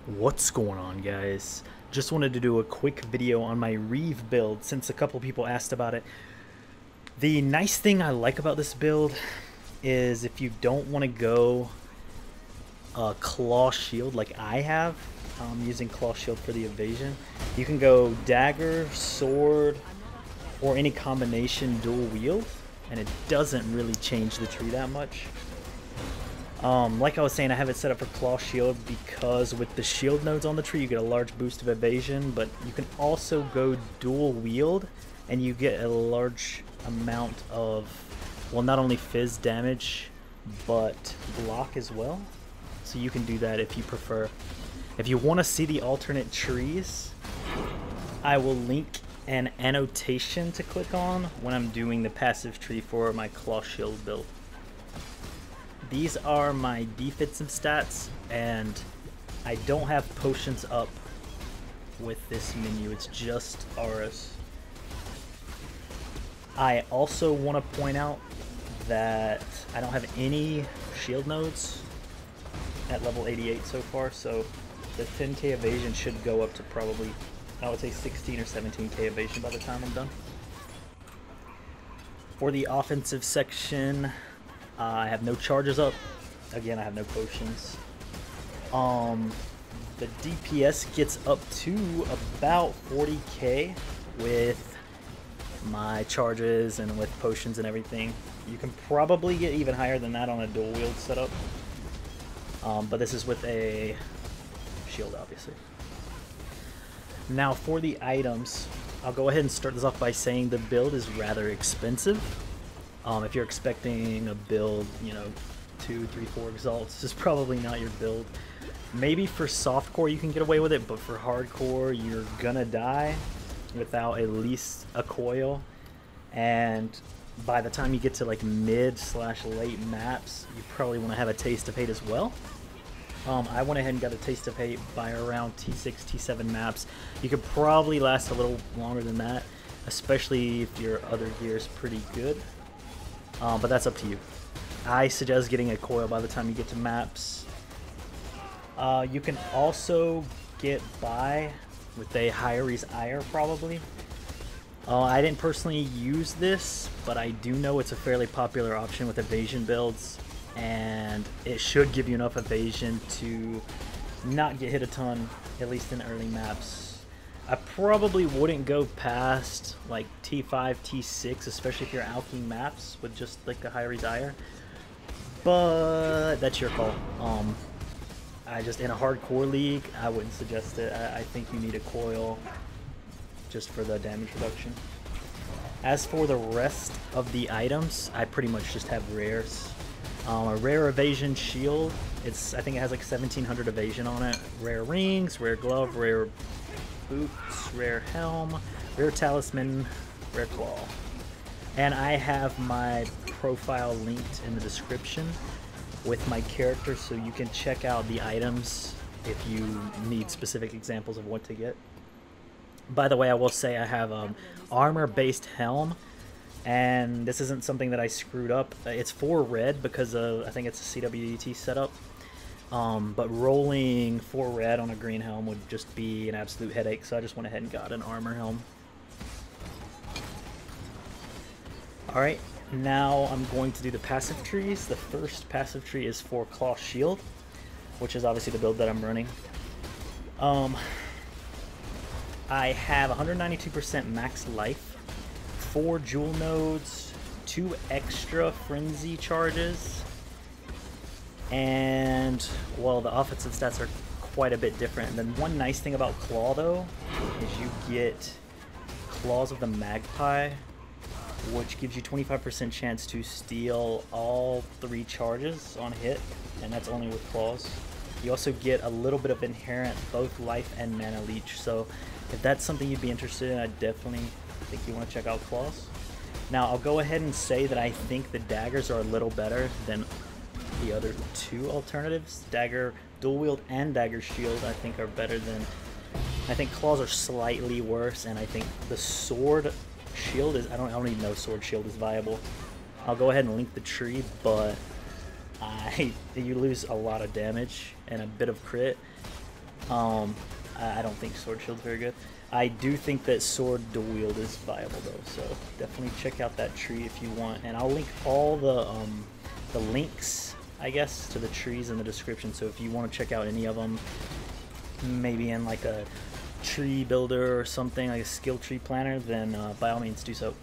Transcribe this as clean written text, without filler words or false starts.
What's going on, guys? Just wanted to do a quick video on my Reave build since a couple people asked about it. The nice thing I like about this build is if you don't want to go claw shield like I have, using claw shield for the evasion, you can go dagger, sword, or any combination dual wield, and it doesn't really change the tree that much. Like I was saying, I have it set up for claw shield because with the shield nodes on the tree you get a large boost of evasion, but you can also go dual wield and you get a large amount of, well, not only fizz damage but block as well. So you can do that if you prefer. If you want to see the alternate trees, I will link an annotation to click on when I'm doing the passive tree for my claw shield build. These are my defensive stats, and I don't have potions up with this menu, it's just auras. I also want to point out that I don't have any shield nodes at level 88 so far, so the 10k evasion should go up to probably, I would say 16 or 17k evasion by the time I'm done. For the offensive section, I have no charges up. Again, I have no potions. The DPS gets up to about 40k with my charges and with potions and everything. You can probably get even higher than that on a dual wield setup. But this is with a shield, obviously. Now for the items, I'll go ahead and start this off by saying the build is rather expensive. If you're expecting a build, you know, 2, 3, 4 exalts, this is probably not your build. Maybe for softcore you can get away with it, but for hardcore you're gonna die without at least a coil. And by the time you get to like mid/late maps, you probably want to have a taste of hate as well. I went ahead and got a taste of hate by around T6, T7 maps. You could probably last a little longer than that, especially if your other gear is pretty good. But that's up to you. I suggest getting a coil by the time you get to maps. You can also get by with a Hyre's Ire probably. I didn't personally use this, but I do know it's a fairly popular option with evasion builds, and it should give you enough evasion to not get hit a ton, at least in early maps. I probably wouldn't go past like T5, T6, especially if you're alching maps with just like a Hyre's Ire. But that's your call. I just, in a hardcore league, I wouldn't suggest it. I think you need a coil just for the damage reduction. As for the rest of the items, I pretty much just have rares. A rare evasion shield. I think it has like 1700 evasion on it. Rare rings, rare glove, rare boots, rare helm, rare talisman, rare claw. And I have my profile linked in the description with my character, so you can check out the items if you need specific examples of what to get. By the way, I will say I have armor-based helm, and this isn't something that I screwed up. It's 4 red because of, I think it's a CWDT setup. But rolling 4 red on a green helm would just be an absolute headache, so I just went ahead and got an armor helm. Alright, now I'm going to do the passive trees. The first passive tree is for claw shield, which is obviously the build that I'm running. I have 192% max life, 4 jewel nodes, 2 extra frenzy charges, and, well, the offensive stats are quite a bit different. And then one nice thing about claw, though, is you get Claws of the Magpie, which gives you 25% chance to steal all 3 charges on hit, and that's only with claws. You also get a little bit of inherent both life and mana leech, so if that's something you'd be interested in, I definitely think you want to check out claws. Now, I'll go ahead and say that I think the daggers are a little better than the other 2 alternatives. Dagger dual wield and dagger shield I think are better than, I think claws are slightly worse, and I think the sword shield is, I don't even know sword shield is viable. I'll go ahead and link the tree, but you lose a lot of damage and a bit of crit. I don't think sword shield's very good. I do think that sword+dual-wield is viable though, so definitely check out that tree if you want. And I'll link all the links, I guess, to the trees in the description. So if you want to check out any of them, maybe in like a tree builder or something, like a skill tree planner, then by all means do so.